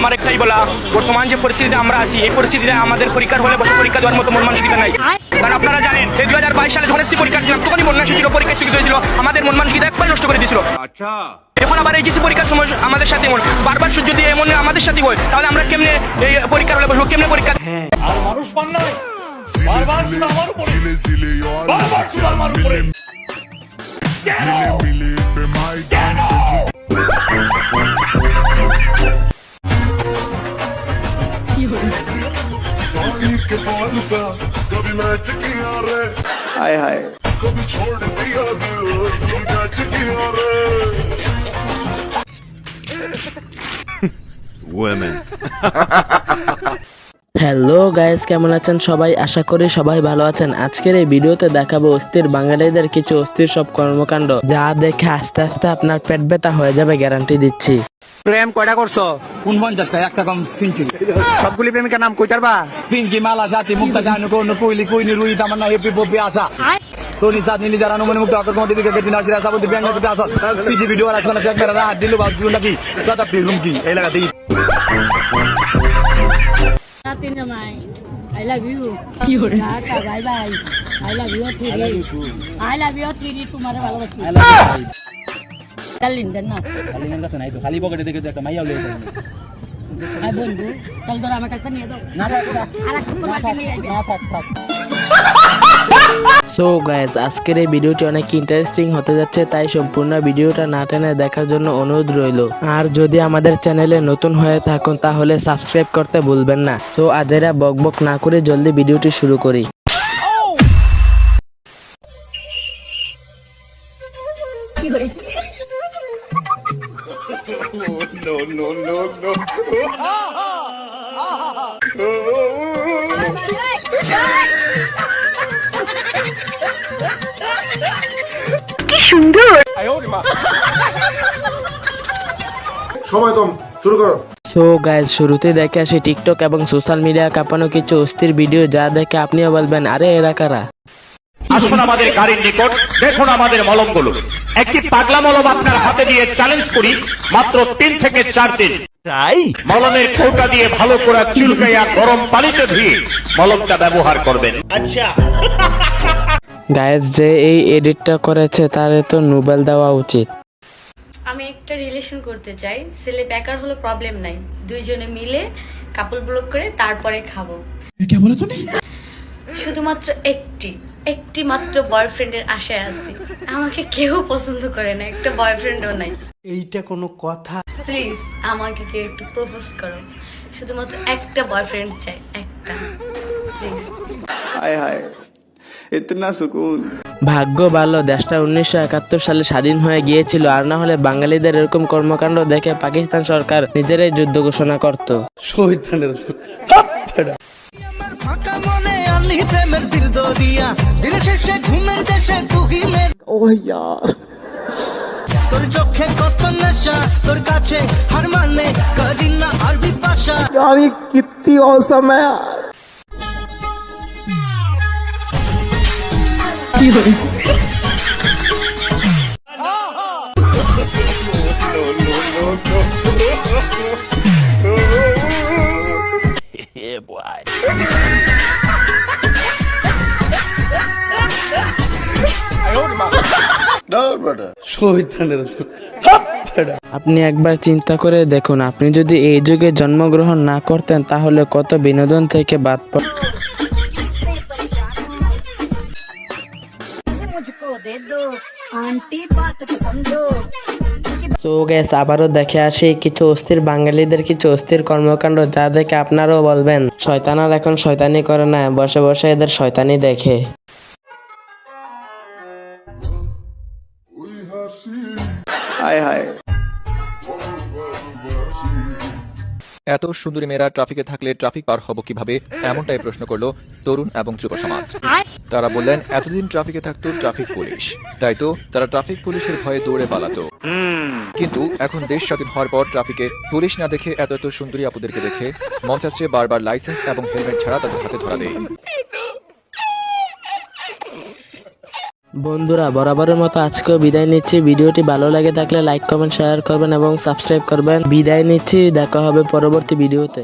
আমার একটাই বলা, বর্তমান যে পরিস্থিতিতে আমরা আছি, এই পরিস্থিতিতে আমাদের পরীক্ষার হলে বসে পরীক্ষা দেওয়ার মতো মন মানসিকতা নাই। কারণ আপনারা জানেন, এই 2022 সালে যখন এসএসসি পরীক্ষা ছিলাম, তখনই বন্যা এসেছিল, পরীক্ষা স্থগিত হয়েছিল, আমাদের মন মানসিকতা একবার নষ্ট করে দিয়েছিল। আচ্ছা, এখন আবার এইচএসসি পরীক্ষার সময় আমাদের সাথে এমন বারবার সূর্য দিয়ে এমন আমাদের সাথে হয়, তাহলে আমরা কেমনে এই পরীক্ষার হলে বসবো, কেমনে পরীক্ষা? আর মানুষ পান না, বারবার শুধু আমার উপরে, বারবার শুধু আমার উপরে। हाय हाय women হ্যালো গাইস, কেমন আছেন সবাই? আশা করি সবাই ভালো আছেন। আজকের এই ভিডিওতে দেখাবো অস্থির বাঙালিদের কিছু অস্থির সব কর্মকাণ্ড, যা দেখে আস্তে আস্তে আপনার পেট ব্যথা হয়ে যাবে, গ্যারান্টি দিচ্ছি। প্রেম কয়টা করছো? 49টা, একটা কম সিনচুরি। সবগুলি প্রেমিকার নাম কইতার বা? পিঙ্কি, মালা, সাথী, মুক্তা, জানু, কোন, কোইলি, কুইনি, রুই, তামান্না, হেপি, পপি, আশা, সোনি, সাদ, নীলি, যারা, নমনি, মুক্তা, অকর, মধ্যে, বিকে, বেটিনা, সিরা, সাবুদ্দি, ব্যাঙ্গা, কুটি, আসা, সিজি, ভিডিও, রাজখানা, শেখ, মেরা, রাহাত, দিলু, বাস, দিলু, নাকি, সাদাপি, রুমকি, এই লাগাতেই। I love you. Tata, bye bye. I love you, Tiri. I love you, Tiri. तुम्हारे ভালোবাসি। কালিন্দার না। কালিন্দার কাছে নাই তো, খালি পকেটে দেখে একটা মাইয়াও লয়ে যায়। আই বন্ধু, চল ধর আমার কাছে নিয়ে দাও। না না, আরেক শুক্র মাসে নিয়ে আইবে। না থাক। সো গাইস, আজকের এই ভিডিওটি অনেক ইন্টারেস্টিং হতে যাচ্ছে, তাই সম্পূর্ণ ভিডিওটা না টেনে দেখার জন্য অনুরোধ রইল। আর যদি আমাদের চ্যানেলে নতুন হয়ে থাকুন তাহলে সাবস্ক্রাইব করতে ভুলবেন না। সো আজেরা বকবক না করে জলদি ভিডিওটি শুরু করি। কি করে? সময় কম, শুরু করো। সো গাইজ, শুরুতে দেখে আসি টিকটক এবং সোশ্যাল মিডিয়া কাঁপানো কিছু অস্থির ভিডিও, যা দেখে আপনিও বলবেন, আরে এরা কারা? আসুন আমাদের গাড়ির নিকট, দেখুন আমাদের মলমগুলো। একটি পাগলা মলম আপনার হাতে দিয়ে চ্যালেঞ্জ করি, মাত্র 3 থেকে 4 দিন। তাই মলমের কৌটা দিয়ে ভালো করে চুলকাইয়া গরম পানিতে ধুয়ে মলমটা ব্যবহার করবেন। গাইজ, যে এই এডিটটা করেছে তার তো নোবেল দেওয়া উচিত। আমি একটা রিলেশন করতে চাই, ছেলে বেকার হলো প্রবলেম নাই, দুইজনে মিলে কাপল ব্লক করে তারপরে খাবো। শুধুমাত্র একটি মাত্র বয়ফ্রেন্ডের আশায় আছি। আমাকে কেউ পছন্দ করে না, একটা বয়ফ্রেন্ডও নাই। এইটা কোনো কথা? প্লিজ আমাকে কেউ একটু প্রপোজ করো, শুধুমাত্র একটা বয়ফ্রেন্ড চাই, একটা, প্লিজ। हाय हाय इतना सुकून। ভাগ্য ভালো, দেশটা 1971 সালে স্বাধীন হয়ে গিয়েছিল, আর না হলে বাঙালিদের এরকম কর্মকাণ্ড দেখে পাকিস্তান সরকার নিজেরাই যুদ্ধ ঘোষণা করত। শহীদানের ओह यार, তোর চোখে কত নেশা, তোর কাছে হার মানে করি না আরবি ভাষা। यार ये कितनी औसम है यार। yeah boy শহীদানের আপনি একবার চিন্তা করে দেখুন, আপনি যদি এই যুগে জন্মগ্রহণ না করতেন তাহলে কত বিনোদন থেকে বাদ পড়। তো গ্যাস, আবারও দেখে আসি কিছু অস্থির বাঙালিদের কিছু অস্থির কর্মকাণ্ড, যা দেখে আপনারাও বলবেন, শয়তানার এখন শয়তানি করে না, বসে বসে এদের শয়তানি দেখে। हाय हाय এত সুন্দরী মেয়েরা ট্রাফিকে থাকলে ট্রাফিক পার হব কিভাবে, এমনটাই প্রশ্ন করলো তরুণ এবং যুব সমাজ। তারা বললেন, এতদিন ট্রাফিকে থাকতো ট্রাফিক পুলিশ, তাই তো তারা ট্রাফিক পুলিশের ভয়ে দৌড়ে পালাতো। কিন্তু এখন দেশ স্বাধীন হওয়ার পর ট্রাফিকে পুলিশ না দেখে এত সুন্দরী আপুদেরকে দেখে মন চাচ্ছে বারবার লাইসেন্স এবং হেলমেট ছাড়া তাদের হাতে ধরা দেয়। বন্ধুরা বরাবরের মতো আজকেও বিদায় নিচ্ছি। ভিডিওটি ভালো লাগে থাকলে লাইক কমেন্ট শেয়ার করবেন এবং সাবস্ক্রাইব করবেন। বিদায় নিচ্ছি, দেখা হবে পরবর্তী ভিডিওতে।